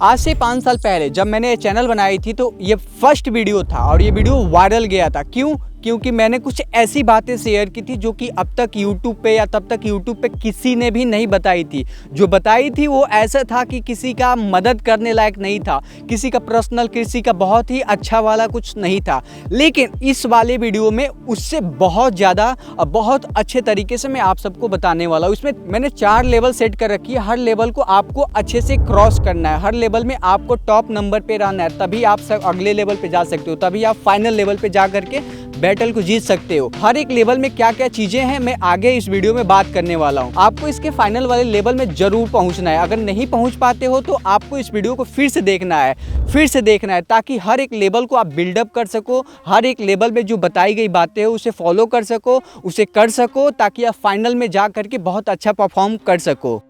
आज से 5 साल पहले जब मैंने ये चैनल बनाई थी तो ये फर्स्ट वीडियो था और ये वीडियो वायरल गया था। क्योंकि मैंने कुछ ऐसी बातें शेयर की थी जो कि अब तक यूट्यूब पे या तब तक यूट्यूब पे किसी ने भी नहीं बताई थी। जो बताई थी वो ऐसा था कि किसी का मदद करने लायक नहीं था, किसी का पर्सनल, किसी का बहुत ही अच्छा वाला कुछ नहीं था। लेकिन इस वाले वीडियो में उससे बहुत ज़्यादा और बहुत अच्छे तरीके से मैं आप सबको बताने वाला हूँ। इसमें मैंने 4 लेवल सेट कर रखी है। हर लेवल को आपको अच्छे से क्रॉस करना है, हर लेवल में आपको टॉप नंबर पे रहना है, तभी आप सब अगले लेवल पे जा सकते हो, तभी आप फाइनल लेवल पे जा करके बैटल को जीत सकते हो। हर एक लेवल में क्या क्या चीजें हैं मैं आगे इस वीडियो में बात करने वाला हूँ। आपको इसके फाइनल वाले लेवल में जरूर पहुंचना है। अगर नहीं पहुंच पाते हो तो आपको इस वीडियो को फिर से देखना है ताकि हर एक लेवल को आप बिल्डअप कर सको, हर एक लेवल में जो बताई गई बातें हो उसे फॉलो कर सको, उसे कर सको, ताकि आप फाइनल में जा करके बहुत अच्छा परफॉर्म कर सको।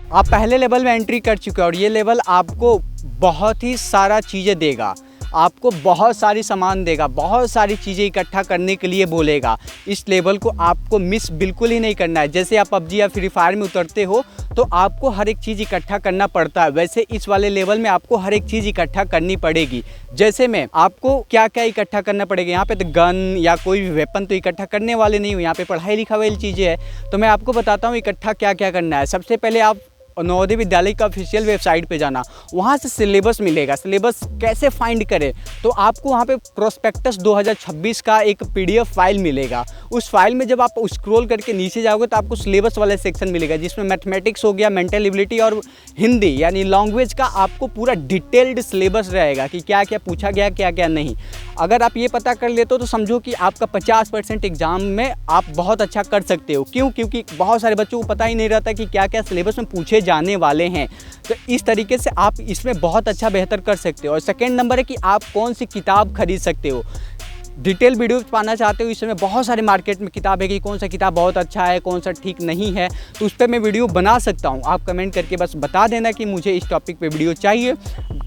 आप पहले लेवल में एंट्री कर चुके हो और ये लेवल आपको बहुत ही सारा चीज़ें देगा, आपको बहुत सारी सामान देगा, बहुत सारी चीज़ें इकट्ठा करने के लिए बोलेगा। इस लेवल को आपको मिस बिल्कुल ही नहीं करना है। जैसे आप पबजी या फ्री फायर में उतरते हो तो आपको हर एक चीज़ इकट्ठा करना पड़ता है, वैसे इस वाले लेवल में आपको हर एक चीज़ इकट्ठा करनी पड़ेगी। जैसे में आपको क्या क्या इकट्ठा करना पड़ेगा, यहाँ पे तो गन या कोई भी वेपन तो इकट्ठा करने वाले नहीं हो, यहाँ पे पढ़ाई लिखाई वाली चीज़ें हैं। तो मैं आपको बताता हूँ इकट्ठा क्या क्या करना है। सबसे पहले आप नवोदय विद्यालय का ऑफिशियल वेबसाइट पे जाना, वहाँ से सिलेबस मिलेगा। सिलेबस कैसे फाइंड करें, तो आपको वहाँ पे प्रोस्पेक्टस 2026 का एक पीडीएफ फाइल मिलेगा। उस फाइल में जब आप स्क्रॉल करके नीचे जाओगे तो आपको सिलेबस वाला सेक्शन मिलेगा, जिसमें मैथमेटिक्स हो गया, मेंटल एबिलिटी और हिंदी यानी लैंग्वेज का आपको पूरा डिटेल्ड सिलेबस रहेगा कि क्या क्या पूछा गया, क्या क्या नहीं। अगर आप ये पता कर लेते हो तो समझो कि आपका 50% एग्जाम में आप बहुत अच्छा कर सकते हो। क्योंकि बहुत सारे बच्चों को पता ही नहीं रहता कि क्या क्या सिलेबस में पूछे जाने वाले हैं। तो इस तरीके से आप इसमें बहुत अच्छा बेहतर कर सकते हो। और सेकेंड नंबर है कि आप कौन सी किताब खरीद सकते हो। डिटेल वीडियो पाना चाहते हो, इस समय बहुत सारे मार्केट में किताब है कि कौन सा किताब बहुत अच्छा है, कौन सा ठीक नहीं है, तो उस पर मैं वीडियो बना सकता हूँ। आप कमेंट करके बस बता देना कि मुझे इस टॉपिक पे वीडियो चाहिए,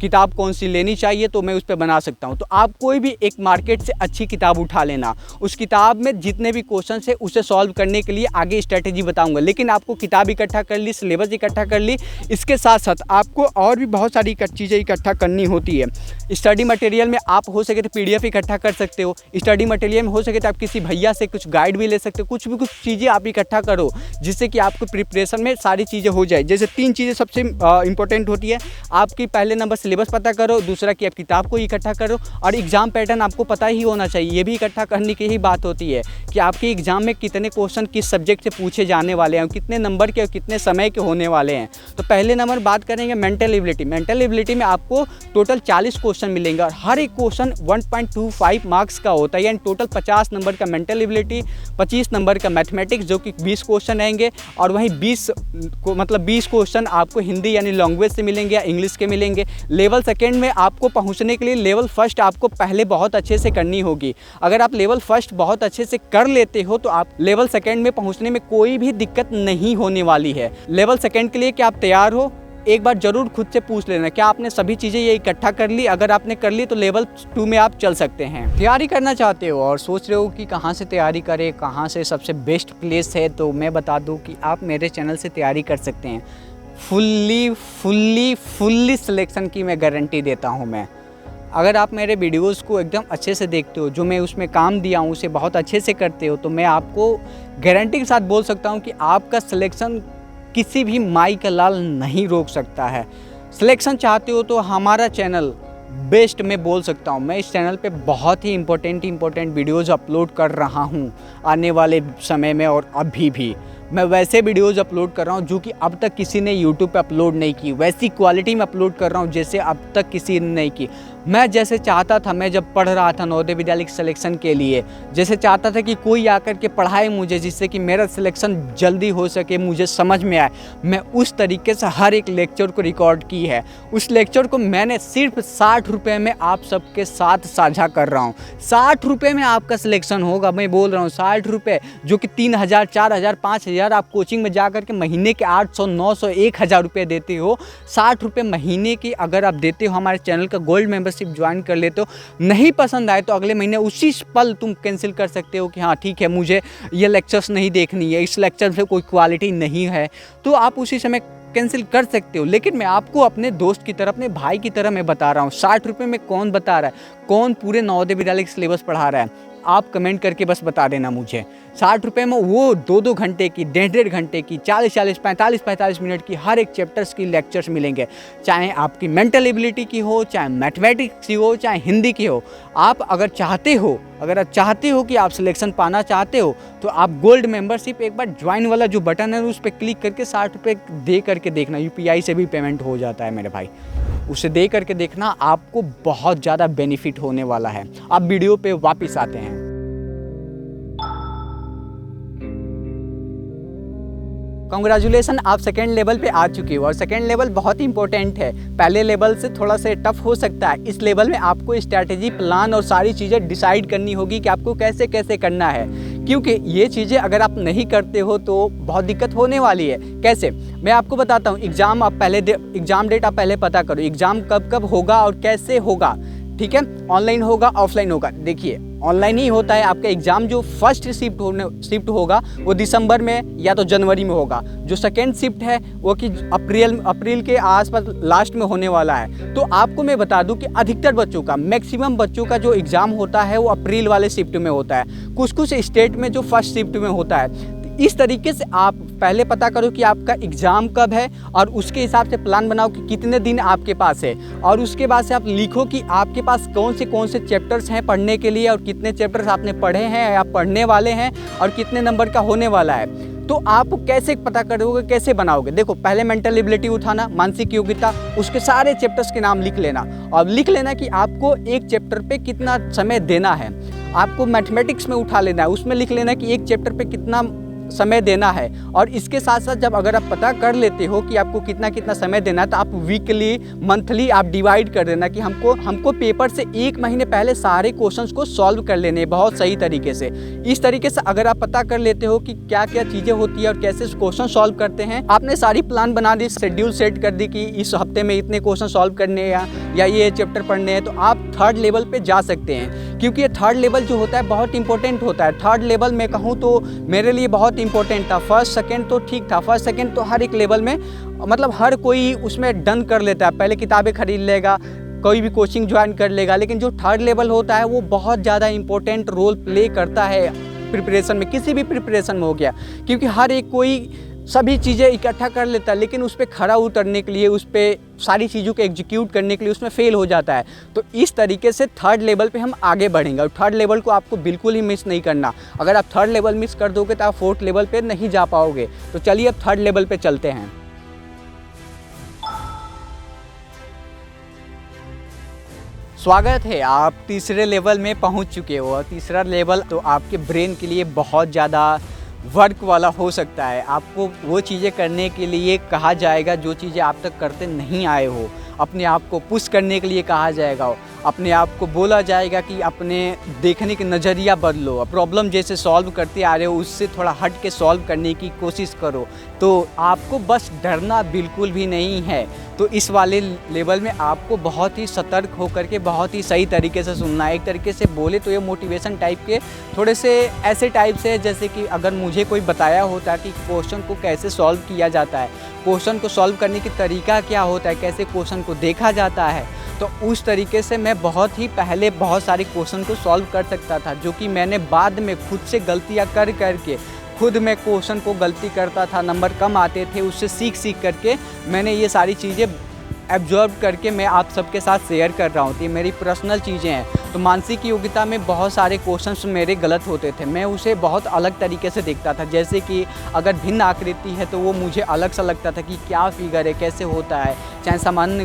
किताब कौन सी लेनी चाहिए, तो मैं उस पर बना सकता हूँ। तो आप कोई भी एक मार्केट से अच्छी किताब उठा लेना, उस किताब में जितने भी क्वेश्चन है उसे सॉल्व करने के लिए आगे स्ट्रैटेजी बताऊँगा। लेकिन आपको किताब इकट्ठा कर ली, सिलेबस इकट्ठा कर ली, इसके साथ साथ आपको और भी बहुत सारी चीज़ें इकट्ठा करनी होती है। स्टडी मटेरियल में आप हो सके तो PDF इकट्ठा कर सकते हो। स्टडी मटेरियल में हो सके तो आप किसी भैया से कुछ गाइड भी ले सकते हो। कुछ चीज़ें आप इकट्ठा करो जिससे कि आपको प्रिपरेशन में सारी चीज़ें हो जाए। जैसे 3 चीज़ें सबसे इंपॉर्टेंट होती है। आपकी पहले नंबर सिलेबस पता करो, दूसरा कि आप किताब को इकट्ठा करो, और एग्जाम पैटर्न आपको पता ही होना चाहिए। ये भी इकट्ठा करने की ही बात होती है कि आपके एग्जाम में कितने क्वेश्चन किस सब्जेक्ट से पूछे जाने वाले हैं, कितने नंबर के और कितने समय के होने वाले हैं। तो पहले नंबर बात करेंगे मेंटल एबिलिटी। मेंटल एबिलिटी में आपको टोटल 40 क्वेश्चन मिलेंगे और हर एक क्वेश्चन 1.25 मार्क्स का होता है, यानी टोटल 50 नंबर का मेंटल एबिलिटी, 25 नंबर का मैथमेटिक्स जो कि 20 क्वेश्चन रहेंगे, और वहीं 20 क्वेश्चन आपको हिंदी यानी लैंग्वेज से मिलेंगे या इंग्लिश के मिलेंगे। लेवल सेकेंड में आपको पहुंचने के लिए लेवल फर्स्ट आपको पहले बहुत अच्छे से करनी होगी। अगर आप लेवल फर्स्ट बहुत अच्छे से कर लेते हो तो आप लेवल सेकेंड में पहुंचने में कोई भी दिक्कत नहीं होने वाली है। लेवल सेकेंड के लिए क्या आप तैयार हो? एक बार जरूर खुद से पूछ लेना, क्या आपने सभी चीज़ें ये इकट्ठा कर ली? अगर आपने कर ली तो लेवल 2 में आप चल सकते हैं। तैयारी करना चाहते हो और सोच रहे हो कि कहाँ से तैयारी करें, कहाँ से सबसे बेस्ट प्लेस है, तो मैं बता दूं कि आप मेरे चैनल से तैयारी कर सकते हैं। फुल्ली सिलेक्शन की मैं गारंटी देता हूँ मैं। अगर आप मेरे वीडियोस को एकदम अच्छे से देखते हो, जो मैं उसमें काम दिया हूँ उसे बहुत अच्छे से करते हो, तो मैं आपको गारंटी के साथ बोल सकता हूँ कि आपका सिलेक्शन किसी भी माई का लाल नहीं रोक सकता है। सिलेक्शन चाहते हो तो हमारा चैनल बेस्ट मैं बोल सकता हूँ। मैं इस चैनल पे बहुत ही इम्पोर्टेंट वीडियोज़ अपलोड कर रहा हूँ आने वाले समय में, और अभी भी मैं वैसे वीडियोज़ अपलोड कर रहा हूँ जो कि अब तक किसी ने यूट्यूब पे अपलोड नहीं की, वैसी क्वालिटी में अपलोड कर रहा हूँ जैसे अब तक किसी ने नहीं की। मैं जैसे चाहता था, मैं जब पढ़ रहा था नवोदय विद्यालय सिलेक्शन के लिए, जैसे चाहता था कि कोई आकर के पढ़ाए मुझे जिससे कि मेरा सिलेक्शन जल्दी हो सके, मुझे समझ में आए, मैं उस तरीके से हर एक लेक्चर को रिकॉर्ड की है। उस लेक्चर को मैंने सिर्फ 60 रुपये में आप सबके साथ साझा कर रहा हूँ। 60 रुपये में आपका सिलेक्शन होगा, मैं बोल रहा हूँ 60 रुपये, जो कि 3000, 4000, 5000 यार आप कोचिंग में जा कर के महीने के 800, 900, 1000 रुपये देते हो, 60 रुपये महीने की अगर आप देते हो, हमारे चैनल का गोल्ड मेंबरशिप ज्वाइन कर लेते हो, नहीं पसंद आए तो अगले महीने उसी पल तुम कैंसिल कर सकते हो कि हाँ ठीक है मुझे ये लेक्चर्स नहीं देखनी है, इस लेक्चर से कोई क्वालिटी नहीं है, तो आप उसी समय कैंसिल कर सकते हो। लेकिन मैं आपको अपने दोस्त की तरह, अपने भाई की तरह मैं बता रहा हूँ। 60 रुपये में कौन बता रहा है, कौन पूरे नवोदय विद्यालय का सिलेबस पढ़ा रहा है, आप कमेंट करके बस बता देना मुझे। 60 रुपये में वो 2-2 घंटे की, 1.5 घंटे की, 40-40, 45-45 मिनट की हर एक चैप्टर्स की लेक्चर्स मिलेंगे, चाहे आपकी मेंटल एबिलिटी की हो, चाहे मैथमेटिक्स की हो, चाहे हिंदी की हो। आप अगर चाहते हो कि आप सिलेक्शन पाना चाहते हो तो आप गोल्ड मेंबरशिप एक बार ज्वाइन वाला जो बटन है उस पर क्लिक करके 60 रुपये दे करके देखना। UPI से भी पेमेंट हो जाता है मेरे भाई, उसे दे करके देखना, आपको बहुत ज़्यादा बेनिफिट होने वाला है। अब वीडियो पे वापस आते हैं। कांग्रेचुलेसन, आप सेकेंड लेवल पे आ चुके हो और सेकेंड लेवल बहुत ही इंपॉर्टेंट है। पहले लेवल से थोड़ा सा टफ हो सकता है। इस लेवल में आपको स्ट्रैटेजी, प्लान और सारी चीज़ें डिसाइड करनी होगी कि आपको कैसे कैसे करना है, क्योंकि ये चीज़ें अगर आप नहीं करते हो तो बहुत दिक्कत होने वाली है। कैसे, मैं आपको बताता हूँ। एग्ज़ाम डेट आप पहले पता करो, एग्ज़ाम कब होगा और कैसे होगा, ठीक है। ऑनलाइन होगा, ऑफलाइन होगा। देखिए ऑनलाइन ही होता है। आपका एग्ज़ाम जो फर्स्ट शिफ्ट होगा वो दिसंबर में या तो जनवरी में होगा। जो सेकेंड शिफ्ट है वो कि अप्रैल के आसपास लास्ट में होने वाला है। तो आपको मैं बता दूं कि अधिकतर बच्चों का, मैक्सिमम बच्चों का जो एग्ज़ाम होता है वो अप्रैल वाले शिफ्ट में होता है। कुछ स्टेट में जो फर्स्ट शिफ्ट में होता है। इस तरीके से आप पहले पता करो कि आपका एग्ज़ाम कब है और उसके हिसाब से प्लान बनाओ कि कितने दिन आपके पास है, और उसके बाद से आप लिखो कि आपके पास कौन से चैप्टर्स हैं पढ़ने के लिए और कितने चैप्टर्स आपने पढ़े हैं या पढ़ने वाले हैं और कितने नंबर का होने वाला है। तो आप कैसे पता करोगे, कैसे बनाओगे? देखो, पहले मेंटल एबिलिटी उठाना, मानसिक योग्यता, उसके सारे चैप्टर्स के नाम लिख लेना और लिख लेना कि आपको एक चैप्टर पे कितना समय देना है। आपको मैथमेटिक्स में उठा लेना है, उसमें लिख लेना कि एक चैप्टर पे कितना समय देना है। और इसके साथ साथ जब अगर आप पता कर लेते हो कि आपको कितना समय देना है तो आप वीकली, मंथली आप डिवाइड कर देना कि हमको पेपर से 1 महीने पहले सारे क्वेश्चंस को सॉल्व कर लेने बहुत सही तरीके से। इस तरीके से अगर आप पता कर लेते हो कि क्या क्या चीज़ें होती है और कैसे क्वेश्चन सॉल्व करते हैं, आपने सारी प्लान बना दी, शेड्यूल सेट कर दी कि इस हफ्ते में इतने क्वेश्चन सॉल्व करने हैं या ये चैप्टर पढ़ने हैं, तो आप थर्ड लेवल पर जा सकते हैं। क्योंकि ये थर्ड लेवल जो होता है बहुत इंपॉर्टेंट होता है। थर्ड लेवल में कहूँ तो मेरे लिए बहुत इंपॉर्टेंट था। फर्स्ट सेकंड तो ठीक था, फर्स्ट सेकंड तो हर एक लेवल में मतलब हर कोई उसमें डन कर लेता है, पहले किताबें खरीद लेगा, कोई भी कोचिंग ज्वाइन कर लेगा। लेकिन जो थर्ड लेवल होता है वो बहुत ज़्यादा इंपॉर्टेंट रोल प्ले करता है प्रिपरेशन में, किसी भी प्रिपरेशन में हो गया, क्योंकि हर एक कोई सभी चीज़ें इकट्ठा कर लेता है लेकिन उस पर खड़ा उतरने के लिए, उस पर सारी चीज़ों को एग्जीक्यूट करने के लिए उसमें फेल हो जाता है। तो इस तरीके से थर्ड लेवल पे हम आगे बढ़ेंगे और थर्ड लेवल को आपको बिल्कुल ही मिस नहीं करना। अगर आप थर्ड लेवल मिस कर दोगे तो आप फोर्थ लेवल पे नहीं जा पाओगे। तो चलिए अब थर्ड लेवल पे चलते हैं। स्वागत है, आप तीसरे लेवल में पहुंच चुके हो और तीसरा लेवल तो आपके ब्रेन के लिए बहुत ज़्यादा वर्क वाला हो सकता है। आपको वो चीज़ें करने के लिए कहा जाएगा जो चीज़ें आप तक करते नहीं आए हो। अपने आप को पुश करने के लिए कहा जाएगा, अपने आप को बोला जाएगा कि अपने देखने के नज़रिया बदलो, प्रॉब्लम जैसे सॉल्व करते आ रहे हो उससे थोड़ा हट के सॉल्व करने की कोशिश करो। तो आपको बस डरना बिल्कुल भी नहीं है। तो इस वाले लेवल में आपको बहुत ही सतर्क होकर के बहुत ही सही तरीके से सुनना है। एक तरीके से बोले तो ये मोटिवेशन टाइप के थोड़े से ऐसे टाइप से, जैसे कि अगर मुझे कोई बताया होता कि क्वेश्चन को कैसे सॉल्व किया जाता है, क्वेश्चन को सॉल्व करने की तरीका क्या होता है, कैसे क्वेश्चन को देखा जाता है, तो उस तरीके से मैं बहुत ही पहले बहुत सारे क्वेश्चन को सॉल्व कर सकता था, जो कि मैंने बाद में खुद से गलतियाँ कर करके खुद मैं क्वेश्चन को गलती करता था, नंबर कम आते थे, उससे सीख करके मैंने ये सारी चीज़ें एब्जॉर्ब करके मैं आप सबके साथ शेयर कर रहा हूँ। तो ये मेरी पर्सनल चीज़ें हैं। तो मानसिक योग्यता में बहुत सारे क्वेश्चंस मेरे गलत होते थे, मैं उसे बहुत अलग तरीके से देखता था। जैसे कि अगर भिन्न आकृति है तो वो मुझे अलग सा लगता था कि क्या फिगर है, कैसे होता है, चाहे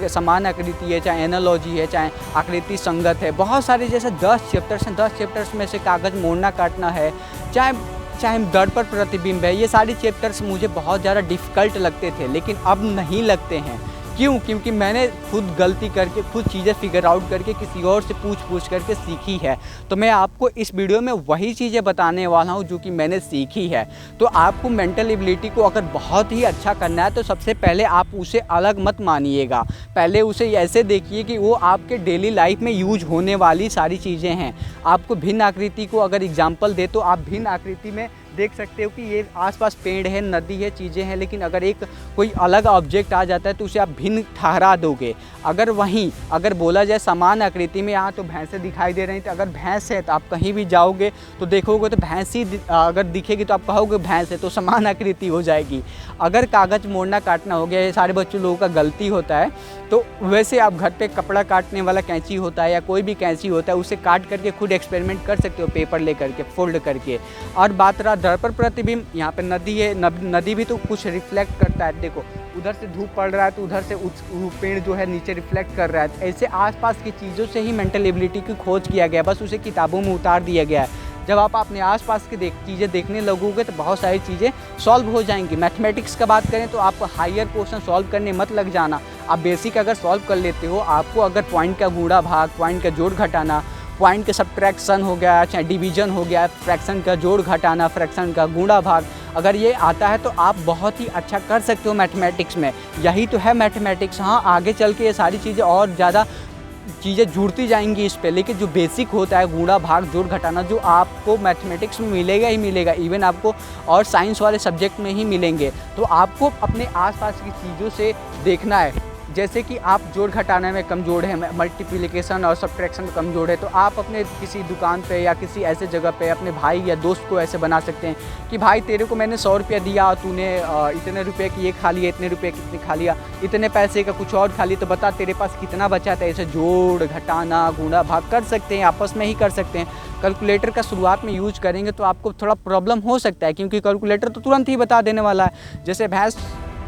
समान आकृति है, चाहे एनालॉजी है, चाहे आकृति संगत है, बहुत सारे जैसे 10 चैप्टर्स हैं, 10 चैप्टर्स में से कागज़ मोड़ना काटना है, चाहे दर्पण प्रतिबिंब है, ये सारे चैप्टर्स मुझे बहुत ज़्यादा डिफ़िकल्ट लगते थे, लेकिन अब नहीं लगते हैं। क्यों? क्योंकि मैंने खुद गलती करके, खुद चीज़ें फिगर आउट करके किसी और से पूछ करके सीखी है। तो मैं आपको इस वीडियो में वही चीज़ें बताने वाला हूँ जो कि मैंने सीखी है। तो आपको मेंटल एबिलिटी को अगर बहुत ही अच्छा करना है तो सबसे पहले आप उसे अलग मत मानिएगा। पहले उसे ऐसे देखिए कि वो आपके डेली लाइफ में यूज होने वाली सारी चीज़ें हैं। आपको भिन्न आकृति को अगर एग्जाम्पल दे तो आप भिन्न आकृति में देख सकते हो कि ये आसपास पेड़ है, नदी है, चीज़ें हैं, लेकिन अगर एक कोई अलग ऑब्जेक्ट आ जाता है तो उसे आप भिन्न ठहरा दोगे। अगर बोला जाए समान आकृति में, यहाँ तो भैंसें दिखाई दे रही थी, अगर भैंस है तो आप कहीं भी जाओगे तो देखोगे तो भैंस ही अगर दिखेगी तो आप कहोगे भैंस है, तो समान आकृति हो जाएगी। अगर कागज़ मोड़ना काटना हो गया, ये सारे बच्चों लोगों का गलती होता है, तो वैसे आप घर पे कपड़ा काटने वाला कैंची होता है या कोई भी कैंची होता है, उसे काट करके खुद एक्सपेरिमेंट कर सकते हो पेपर ले करके, फोल्ड करके। और बात रहा दर्पण प्रतिबिंब, यहाँ पे नदी है, नदी भी तो कुछ रिफ्लेक्ट करता है। देखो उधर से धूप पड़ रहा है तो उधर से पेड़ जो है नीचे रिफ्लेक्ट कर रहा है। ऐसे आसपास की चीज़ों से ही मेंटल एबिलिटी की खोज किया गया, बस उसे किताबों में उतार दिया गया है। जब आप अपने आसपास की चीज़ें देखने लगोगे तो बहुत सारी चीज़ें सॉल्व हो जाएंगी। मैथमेटिक्स का बात करें तो आप हायर क्वेश्चन सॉल्व करने मत लग जाना, आप बेसिक अगर सॉल्व कर लेते हो, आपको अगर पॉइंट का गुणा भाग, पॉइंट का जोड़ घटाना, पॉइंट का सब्ट्रैक्शन हो गया, चाहे डिवीजन हो गया, फ्रैक्शन का जोड़ घटाना, फ्रैक्शन का गुणा भाग, अगर ये आता है तो आप बहुत ही अच्छा कर सकते हो मैथमेटिक्स में। यही तो है मैथमेटिक्स। हाँ, आगे चल के ये सारी चीज़ें और ज़्यादा चीज़ें जुड़ती जाएंगी इस पे, लेकिन जो बेसिक होता है गुणा भाग जोड़ घटाना, जो आपको मैथमेटिक्स में मिलेगा ही मिलेगा, इवन आपको और साइंस वाले सब्जेक्ट में ही मिलेंगे। तो आपको अपने आसपास की चीज़ों से देखना है। जैसे कि आप जोड़ घटाने में कमज़ोर है, मल्टीप्लिकेशन और सब्ट्रैक्शन में कमज़ोर है, तो आप अपने किसी दुकान पे या किसी ऐसे जगह पे अपने भाई या दोस्त को ऐसे बना सकते हैं कि भाई तेरे को मैंने 100 रुपया दिया और तूने इतने रुपये की ये खा लिया, इतने रुपये कितने खा लिया, इतने पैसे का कुछ और खा लिया, तो बता तेरे पास कितना बचा था। ऐसे जोड़ घटाना गुणा भाग कर सकते हैं, आपस में ही कर सकते हैं। कैलकुलेटर का शुरुआत में यूज करेंगे तो आपको थोड़ा प्रॉब्लम हो सकता है, क्योंकि कैलकुलेटर तो तुरंत ही बता देने वाला है। जैसे भैंस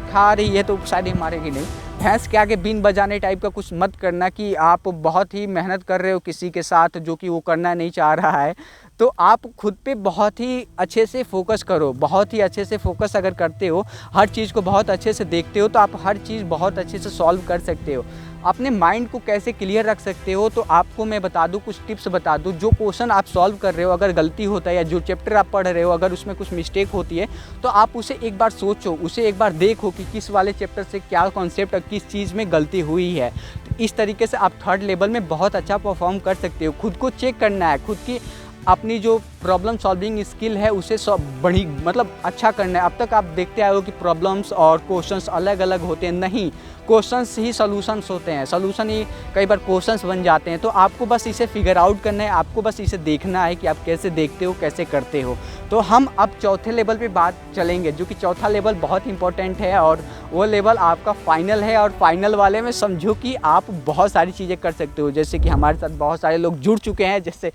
खा रही है तो शायद ही मारेगी नहीं, भैंस के आगे बीन बजाने टाइप का कुछ मत करना कि आप बहुत ही मेहनत कर रहे हो किसी के साथ जो कि वो करना नहीं चाह रहा है। तो आप खुद पे बहुत ही अच्छे से फोकस करो, बहुत ही अच्छे से फोकस अगर करते हो, हर चीज़ को बहुत अच्छे से देखते हो, तो आप हर चीज़ बहुत अच्छे से सॉल्व कर सकते हो। अपने माइंड को कैसे क्लियर रख सकते हो, तो आपको मैं बता दूं, कुछ टिप्स बता दूं। जो क्वेश्चन आप सॉल्व कर रहे हो, अगर गलती होता है या जो चैप्टर आप पढ़ रहे हो अगर उसमें कुछ मिस्टेक होती है, तो आप उसे एक बार सोचो, उसे एक बार देखो कि किस वाले चैप्टर से क्या कॉन्सेप्ट और किस चीज़ में गलती हुई है। तो इस तरीके से आप थर्ड लेवल में बहुत अच्छा परफॉर्म कर सकते हो। खुद को चेक करना है, खुद की अपनी जो प्रॉब्लम सॉल्विंग स्किल है उसे बड़ी मतलब अच्छा करना है। अब तक आप देखते आए हो कि प्रॉब्लम्स और क्वेश्चंस अलग अलग होते हैं, नहीं, क्वेश्चंस ही सॉल्यूशंस होते हैं, सॉल्यूशन ही कई बार क्वेश्चंस बन जाते हैं। तो आपको बस इसे फिगर आउट करना है, आपको बस इसे देखना है कि आप कैसे देखते हो, कैसे करते हो। तो हम अब चौथे लेवल पे बात चलेंगे, जो कि चौथा लेवल बहुत इंपॉर्टेंट है और वो लेवल आपका फाइनल है। और फाइनल वाले में समझो कि आप बहुत सारी चीज़ें कर सकते हो, जैसे कि हमारे साथ बहुत सारे लोग जुड़ चुके हैं। जैसे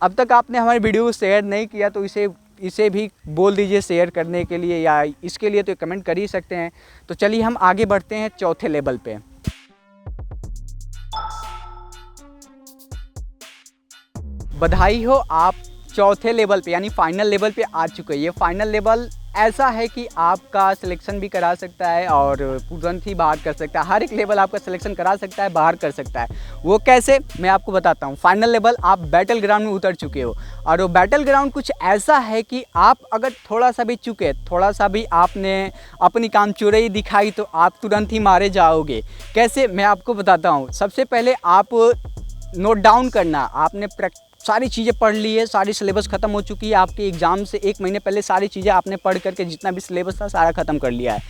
अब तक आपने हमारी वीडियो को शेयर नहीं किया तो इसे भी बोल दीजिए शेयर करने के लिए, या इसके लिए तो कमेंट कर ही सकते हैं। तो चलिए हम आगे बढ़ते हैं चौथे लेवल पे। बधाई हो, आप चौथे लेवल पे यानी फाइनल लेवल पे आ चुके हैं। ये फाइनल लेवल ऐसा है कि आपका सिलेक्शन भी करा सकता है और तुरंत ही बाहर कर सकता है। हर एक लेवल आपका सिलेक्शन करा सकता है, बाहर कर सकता है। वो कैसे, मैं आपको बताता हूँ। फाइनल लेवल आप बैटल ग्राउंड में उतर चुके हो, और वो बैटल ग्राउंड कुछ ऐसा है कि आप अगर थोड़ा सा भी चुके, थोड़ा सा भी आपने अपनी कामचोरी दिखाई तो आप तुरंत ही मारे जाओगे। कैसे, मैं आपको बताता हूँ। सबसे पहले आप नोट डाउन करना, आपने सारी चीज़ें पढ़ ली है, सारी सिलेबस ख़त्म हो चुकी है, आपके एग्ज़ाम से 1 महीने पहले सारी चीज़ें आपने पढ़ करके जितना भी सिलेबस था सारा ख़त्म कर लिया है।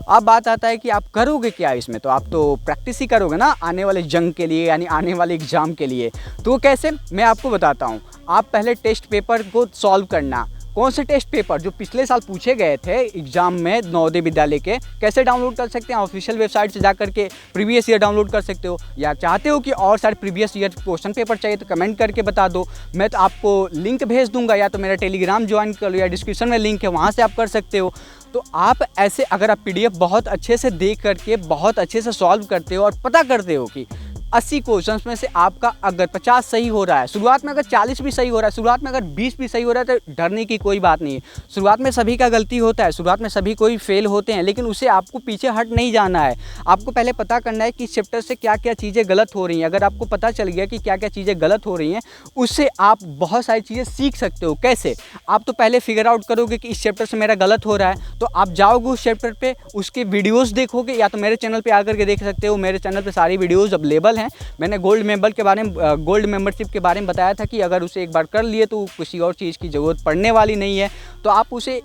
अब बात आता है कि आप करोगे क्या इसमें, तो आप तो प्रैक्टिस ही करोगे ना आने वाले जंग के लिए, यानी आने वाले एग्ज़ाम के लिए। तो कैसे, मैं आपको बताता हूँ। आप पहले टेस्ट पेपर को सॉल्व करना। कौन से टेस्ट पेपर जो पिछले साल पूछे गए थे एग्जाम में नवोदय विद्यालय के, कैसे डाउनलोड कर सकते हैं? ऑफिशियल वेबसाइट से जा करके प्रीवियस ईयर डाउनलोड कर सकते हो, या चाहते हो कि और सारे प्रीवियस ईयर क्वेश्चन पेपर चाहिए तो कमेंट करके बता दो, मैं तो आपको लिंक भेज दूंगा, या तो मेरा टेलीग्राम ज्वाइन कर लो, या डिस्क्रिप्शन में लिंक है वहाँ से आप कर सकते हो। तो आप ऐसे अगर आप PDF बहुत अच्छे से देख करके बहुत अच्छे से सॉल्व करते हो और पता करते हो कि 80 क्वेश्चंस में से आपका अगर 50 सही हो रहा है, शुरुआत में अगर 40 भी सही हो रहा है, शुरुआत में अगर 20 भी सही हो रहा है, तो डरने की कोई बात नहीं है। शुरुआत में सभी का गलती होता है, शुरुआत में सभी कोई फेल होते हैं, लेकिन उसे आपको पीछे हट नहीं जाना है। आपको पहले पता करना है कि इस चैप्टर से क्या क्या चीज़ें गलत हो रही हैं। अगर आपको पता चल गया कि क्या क्या चीज़ें गलत हो रही हैं, उससे आप बहुत सारी चीज़ें सीख सकते हो। कैसे? आप तो पहले फिगर आउट करोगे कि इस चैप्टर से मेरा गलत हो रहा है, तो आप जाओगे उस चैप्टर पे, उसके वीडियोज़ देखोगे, या तो मेरे चैनल पर आकर के देख सकते हो। मेरे चैनल पर सारी वीडियोज़ अवेलेबल हैं। मैंने गोल्ड मेंबरशिप के बारे में बताया था कि अगर उसे एक बार कर लिए तो किसी और चीज़ की ज़रूरत पड़ने वाली नहीं है। तो आप उसे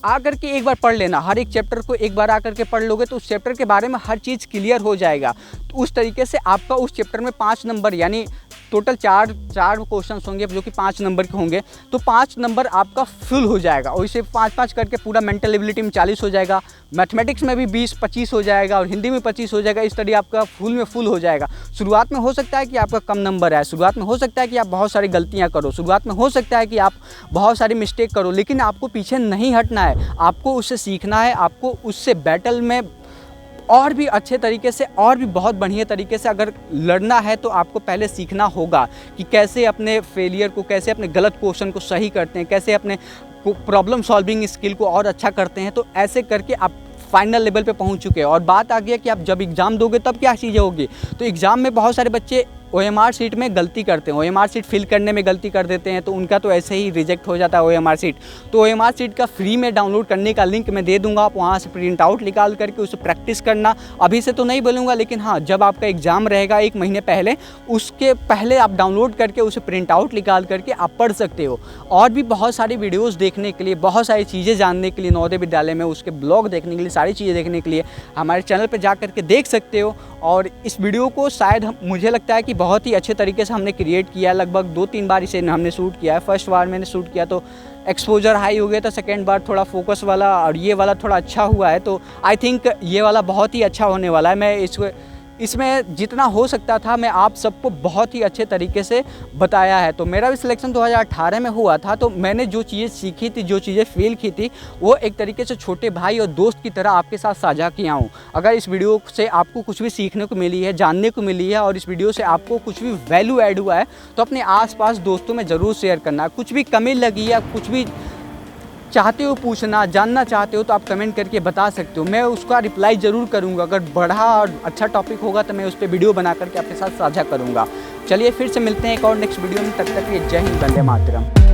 आकर के एक बार पढ़ लेना, हर एक चैप्टर को एक बार आकर के पढ़ लोगे तो उस चैप्टर के बारे में हर चीज़ क्लियर हो जाएगा। तो उस तरीके से आपका उस चैप्टर में 5 नंबर, यानी टोटल चार क्वेश्चन होंगे जो कि 5 नंबर के होंगे, तो 5 नंबर आपका फुल हो जाएगा। और इसे 5-5 करके पूरा मेंटल एबिलिटी में 40 हो जाएगा, मैथमेटिक्स में भी 20-25 हो जाएगा, और हिंदी में 25 हो जाएगा। इस तरह आपका फुल हो जाएगा। शुरुआत में हो सकता है कि आपका कम नंबर आए, शुरुआत में हो सकता है कि आप बहुत सारी गलतियाँ करो, शुरुआत में हो सकता है कि आप बहुत सारी मिस्टेक करो, लेकिन आपको पीछे नहीं हटना है। आपको उससे सीखना है, आपको उससे बैटल में और भी अच्छे तरीके से और भी बहुत बढ़िया तरीके से अगर लड़ना है, तो आपको पहले सीखना होगा कि कैसे अपने फेलियर को, कैसे अपने गलत क्वेश्चन को सही करते हैं, कैसे अपने प्रॉब्लम सॉल्विंग स्किल को और अच्छा करते हैं। तो ऐसे करके आप फाइनल लेवल पे पहुंच चुके हैं। और बात आ गया कि आप जब एग्ज़ाम दोगे तब क्या चीज़ें होगी। तो एग्ज़ाम में बहुत सारे बच्चे OMR शीट में गलती करते हैं, OMR शीट फिल करने में गलती कर देते हैं, तो उनका तो ऐसे ही रिजेक्ट हो जाता है OMR शीट। तो OMR शीट का फ्री में डाउनलोड करने का लिंक मैं दे दूंगा, आप वहाँ से प्रिंट आउट निकाल करके उसे प्रैक्टिस करना। अभी से तो नहीं बोलूँगा, लेकिन हाँ, जब आपका एग्ज़ाम रहेगा 1 महीने पहले, उसके पहले आप डाउनलोड करके उसे प्रिंट आउट निकाल करके आप पढ़ सकते हो। और भी बहुत सारी वीडियोज़ देखने के लिए, बहुत सारी चीज़ें जानने के लिए नवोदय विद्यालय में, उसके ब्लॉग देखने के लिए, सारी चीज़ें देखने के लिए हमारे चैनल पर जा करके देख सकते हो। और इस वीडियो को शायद मुझे लगता है कि बहुत ही अच्छे तरीके से हमने क्रिएट किया है। लगभग 2-3 बार इसे हमने शूट किया है। फर्स्ट बार मैंने शूट किया तो एक्सपोजर हाई हो गया था, सेकेंड बार थोड़ा फोकस वाला और ये वाला थोड़ा अच्छा हुआ है। तो आई थिंक ये वाला बहुत ही अच्छा होने वाला है। मैं इसमें जितना हो सकता था मैं आप सबको बहुत ही अच्छे तरीके से बताया है। तो मेरा भी सिलेक्शन 2018 में हुआ था, तो मैंने जो चीज़ें सीखी थी, जो चीज़ें फील की थी, वो एक तरीके से छोटे भाई और दोस्त की तरह आपके साथ साझा किया हूँ। अगर इस वीडियो से आपको कुछ भी सीखने को मिली है, जानने को मिली है, और इस वीडियो से आपको कुछ भी वैल्यू ऐड हुआ है, तो अपने आसपास दोस्तों में ज़रूर शेयर करना। कुछ भी कमी लगी या कुछ भी चाहते हो पूछना, जानना चाहते हो, तो आप कमेंट करके बता सकते हो। मैं उसका रिप्लाई ज़रूर करूँगा। अगर बढ़ा और अच्छा टॉपिक होगा तो मैं उस पर वीडियो बना करके आपके साथ साझा करूँगा। चलिए फिर से मिलते हैं एक और नेक्स्ट वीडियो में। तब तक के लिए जय हिंद, वंदे मातरम।